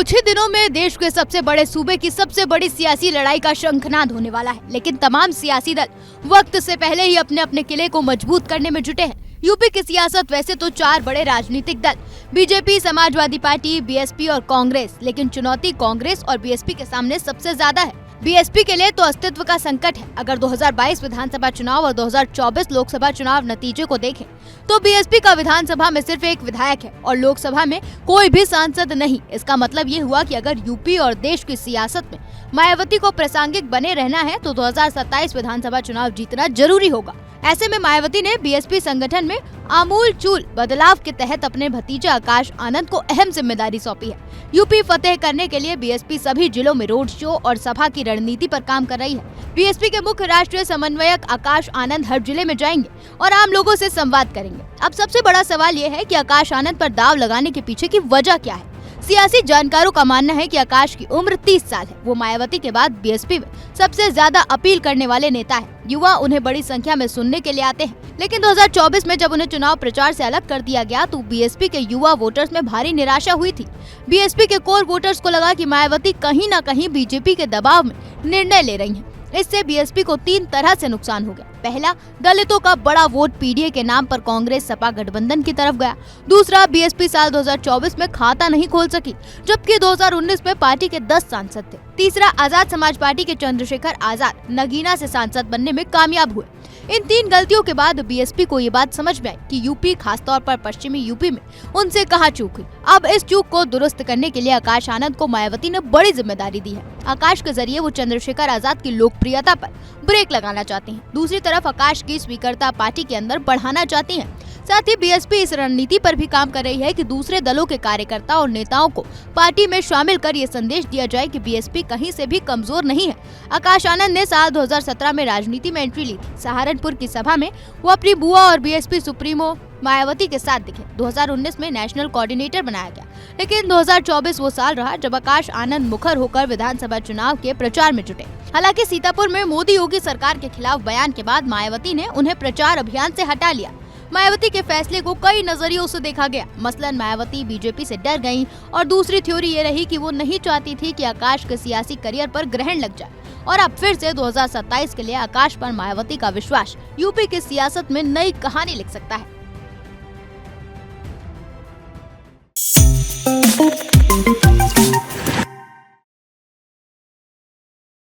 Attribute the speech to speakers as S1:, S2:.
S1: कुछ ही दिनों में देश के सबसे बड़े सूबे की सबसे बड़ी सियासी लड़ाई का शंखनाद होने वाला है, लेकिन तमाम सियासी दल वक्त से पहले ही अपने अपने किले को मजबूत करने में जुटे हैं। यूपी की सियासत वैसे तो 4 बड़े राजनीतिक दल बीजेपी, समाजवादी पार्टी, बीएसपी और कांग्रेस, लेकिन चुनौती कांग्रेस और बीएसपी के सामने सबसे ज्यादा है। बीएसपी के लिए तो अस्तित्व का संकट है। अगर 2022 विधानसभा चुनाव और 2024 लोकसभा चुनाव नतीजे को देखें तो बीएसपी का विधानसभा में सिर्फ एक विधायक है और लोकसभा में कोई भी सांसद नहीं। इसका मतलब ये हुआ कि अगर यूपी और देश की सियासत में मायावती को प्रासंगिक बने रहना है तो 2027 विधानसभा चुनाव जीतना जरूरी होगा। ऐसे में मायावती ने बीएसपी संगठन में आमूलचूल बदलाव के तहत अपने भतीजे आकाश आनंद को अहम जिम्मेदारी सौंपी है। यूपी फतेह करने के लिए बीएसपी सभी जिलों में रोड शो और सभा की रणनीति पर काम कर रही है। बीएसपी के मुख्य राष्ट्रीय समन्वयक आकाश आनंद हर जिले में जाएंगे और आम लोगों से संवाद करेंगे। अब सबसे बड़ा सवाल ये है कि आकाश आनंद पर दाव लगाने के पीछे की वजह क्या है। सियासी जानकारों का मानना है कि आकाश की उम्र 30 साल है। वो मायावती के बाद बीएसपी में सबसे ज्यादा अपील करने वाले नेता है। युवा उन्हें बड़ी संख्या में सुनने के लिए आते हैं, लेकिन 2024 में जब उन्हें चुनाव प्रचार से अलग कर दिया गया तो बीएसपी के युवा वोटर्स में भारी निराशा हुई थी। बीएसपी के कोर वोटर्स को लगा कि मायावती कहीं न कहीं बीजेपी के दबाव में निर्णय ले रही हैं। इससे बीएसपी को 3 तरह से नुकसान हो गया। पहला, दलितों का बड़ा वोट पीडीए के नाम पर कांग्रेस सपा गठबंधन की तरफ गया। दूसरा, बीएसपी साल 2024 में खाता नहीं खोल सकी, जबकि 2019 में पार्टी के 10 सांसद थे। तीसरा, आजाद समाज पार्टी के चंद्रशेखर आजाद नगीना से सांसद बनने में कामयाब हुए। इन 3 गलतियों के बाद बीएसपी को ये बात समझ में आई कि यूपी, खासतौर पर पश्चिमी यूपी में उनसे कहाँ चूक हुई। अब इस चूक को दुरुस्त करने के लिए आकाश आनंद को मायावती ने बड़ी जिम्मेदारी दी है। आकाश के जरिए वो चंद्रशेखर आजाद की लोकप्रियता पर ब्रेक लगाना चाहते हैं। दूसरी तरफ आकाश की स्वीकृता पार्टी के अंदर बढ़ाना चाहती है। साथ ही बीएसपी इस रणनीति पर भी काम कर रही है कि दूसरे दलों के कार्यकर्ता और नेताओं को पार्टी में शामिल कर ये संदेश दिया जाए कि बीएसपी कहीं से भी कमजोर नहीं है। आकाश आनंद ने साल 2017 में राजनीति में एंट्री ली थी। सहारनपुर की सभा में वो अपनी बुआ और बीएसपी सुप्रीमो मायावती के साथ दिखे। 2019 में नेशनल कोऑर्डिनेटर बनाया गया, लेकिन 2024 वो साल रहा जब आकाश आनंद मुखर होकर विधानसभा चुनाव के प्रचार में जुटे। हालांकि सीतापुर में मोदी योगी सरकार के खिलाफ बयान के बाद मायावती ने उन्हें प्रचार अभियान से हटा लिया। मायावती के फैसले को कई नजरियों से देखा गया। मसलन मायावती बीजेपी से डर गईं और दूसरी थ्योरी ये रही कि वो नहीं चाहती थी कि आकाश के सियासी करियर पर ग्रहण लग जाए। और अब फिर से 2027 के लिए आकाश पर मायावती का विश्वास यूपी की सियासत में नई कहानी लिख सकता है।